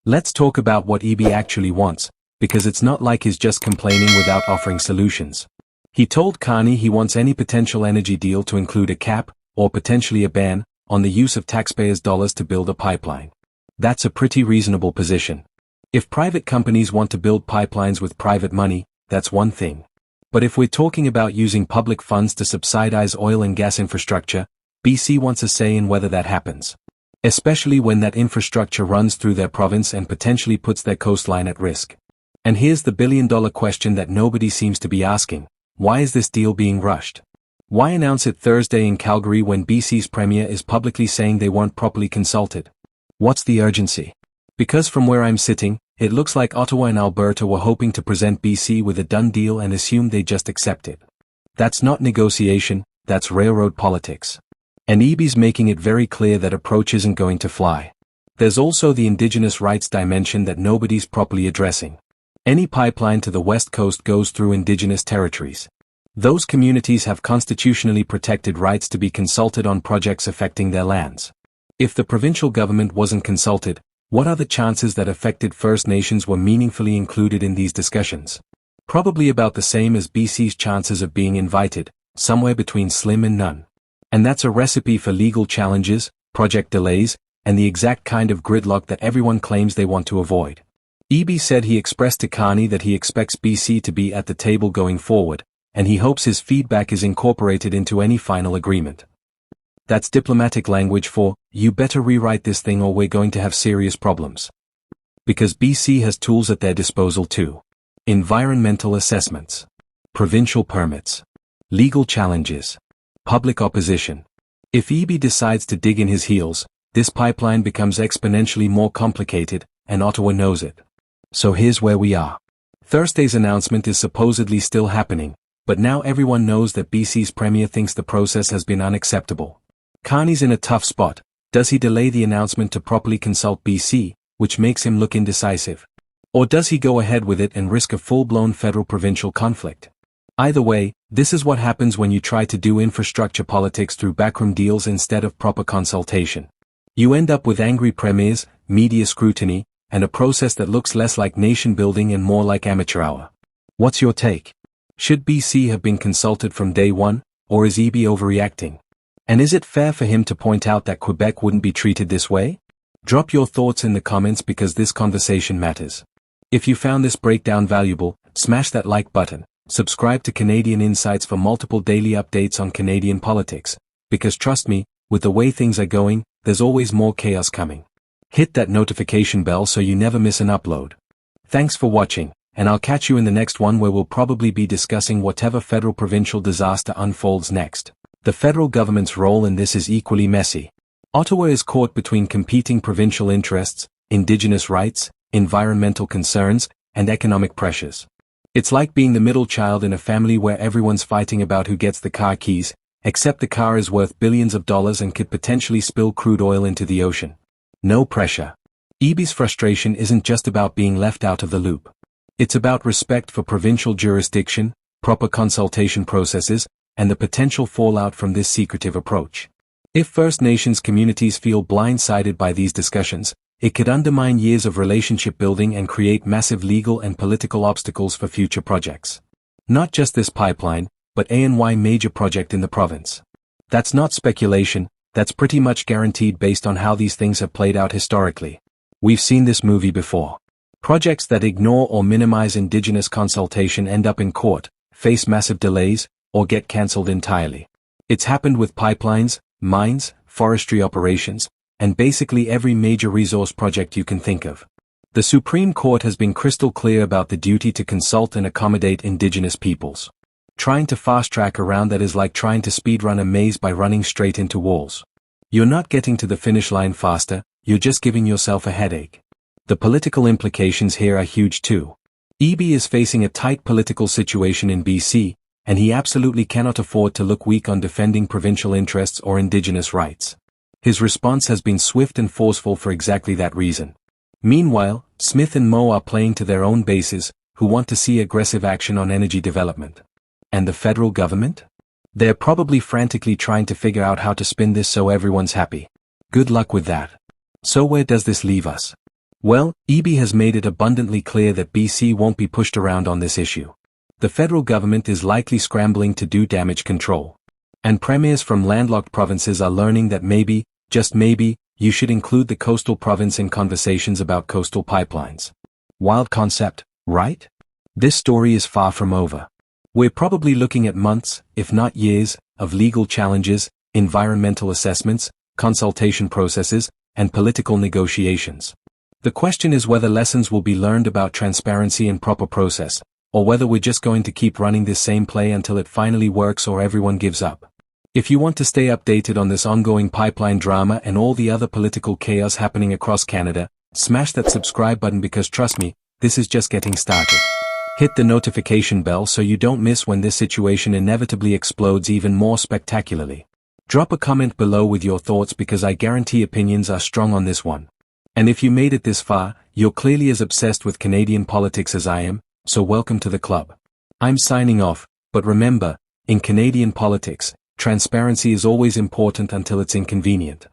Let's talk about what Eby actually wants, because it's not like he's just complaining without offering solutions. He told Carney he wants any potential energy deal to include a cap, or potentially a ban, on the use of taxpayers' dollars to build a pipeline. That's a pretty reasonable position. If private companies want to build pipelines with private money, that's one thing. But if we're talking about using public funds to subsidize oil and gas infrastructure, BC wants a say in whether that happens. Especially when that infrastructure runs through their province and potentially puts their coastline at risk. And here's the billion-dollar question that nobody seems to be asking. Why is this deal being rushed? Why announce it Thursday in Calgary when BC's Premier is publicly saying they weren't properly consulted? What's the urgency? Because from where I'm sitting, it looks like Ottawa and Alberta were hoping to present BC with a done deal and assumed they'd just accept it. That's not negotiation, that's railroad politics. And Eby's making it very clear that approach isn't going to fly. There's also the Indigenous rights dimension that nobody's properly addressing. Any pipeline to the West Coast goes through Indigenous territories. Those communities have constitutionally protected rights to be consulted on projects affecting their lands. If the provincial government wasn't consulted, what are the chances that affected First Nations were meaningfully included in these discussions? Probably about the same as BC's chances of being invited, somewhere between slim and none. And that's a recipe for legal challenges, project delays, and the exact kind of gridlock that everyone claims they want to avoid. Eby said he expressed to Carney that he expects BC to be at the table going forward, and he hopes his feedback is incorporated into any final agreement. That's diplomatic language for, you better rewrite this thing or we're going to have serious problems. Because BC has tools at their disposal too. Environmental assessments. Provincial permits. Legal challenges. Public opposition. If Eby decides to dig in his heels, this pipeline becomes exponentially more complicated, and Ottawa knows it. So here's where we are. Thursday's announcement is supposedly still happening, but now everyone knows that BC's Premier thinks the process has been unacceptable. Carney's in a tough spot. Does he delay the announcement to properly consult BC, which makes him look indecisive? Or does he go ahead with it and risk a full-blown federal-provincial conflict? Either way, this is what happens when you try to do infrastructure politics through backroom deals instead of proper consultation. You end up with angry premiers, media scrutiny, and a process that looks less like nation-building and more like amateur hour. What's your take? Should BC have been consulted from day one, or is Eby overreacting? And is it fair for him to point out that Quebec wouldn't be treated this way? Drop your thoughts in the comments because this conversation matters. If you found this breakdown valuable, smash that like button. Subscribe to Canadian Insights for multiple daily updates on Canadian politics, because trust me, with the way things are going, there's always more chaos coming. Hit that notification bell so you never miss an upload. Thanks for watching, and I'll catch you in the next one where we'll probably be discussing whatever federal-provincial disaster unfolds next. The federal government's role in this is equally messy. Ottawa is caught between competing provincial interests, Indigenous rights, environmental concerns, and economic pressures. It's like being the middle child in a family where everyone's fighting about who gets the car keys, except the car is worth billions of dollars and could potentially spill crude oil into the ocean. No pressure. Eby's frustration isn't just about being left out of the loop. It's about respect for provincial jurisdiction, proper consultation processes, and the potential fallout from this secretive approach. If First Nations communities feel blindsided by these discussions, it could undermine years of relationship building and create massive legal and political obstacles for future projects. Not just this pipeline, but any major project in the province. That's not speculation, that's pretty much guaranteed based on how these things have played out historically. We've seen this movie before. Projects that ignore or minimize Indigenous consultation end up in court, face massive delays, or get cancelled entirely. It's happened with pipelines, mines, forestry operations, and basically every major resource project you can think of. The Supreme Court has been crystal clear about the duty to consult and accommodate Indigenous peoples. Trying to fast-track around that is like trying to speedrun a maze by running straight into walls. You're not getting to the finish line faster, you're just giving yourself a headache. The political implications here are huge too. Eby is facing a tight political situation in BC, and he absolutely cannot afford to look weak on defending provincial interests or Indigenous rights. His response has been swift and forceful for exactly that reason. Meanwhile, Smith and Moe are playing to their own bases, who want to see aggressive action on energy development. And the federal government? They're probably frantically trying to figure out how to spin this so everyone's happy. Good luck with that. So where does this leave us? Well, Eby has made it abundantly clear that BC won't be pushed around on this issue. The federal government is likely scrambling to do damage control. And premiers from landlocked provinces are learning that maybe, just maybe, you should include the coastal province in conversations about coastal pipelines. Wild concept, right? This story is far from over. We're probably looking at months, if not years, of legal challenges, environmental assessments, consultation processes, and political negotiations. The question is whether lessons will be learned about transparency and proper process, or whether we're just going to keep running this same play until it finally works or everyone gives up. If you want to stay updated on this ongoing pipeline drama and all the other political chaos happening across Canada, smash that subscribe button because trust me, this is just getting started. Hit the notification bell so you don't miss when this situation inevitably explodes even more spectacularly. Drop a comment below with your thoughts because I guarantee opinions are strong on this one. And if you made it this far, you're clearly as obsessed with Canadian politics as I am, so welcome to the club. I'm signing off, but remember, in Canadian politics, transparency is always important until it's inconvenient.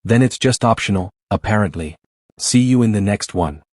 Then it's just optional, apparently. See you in the next one.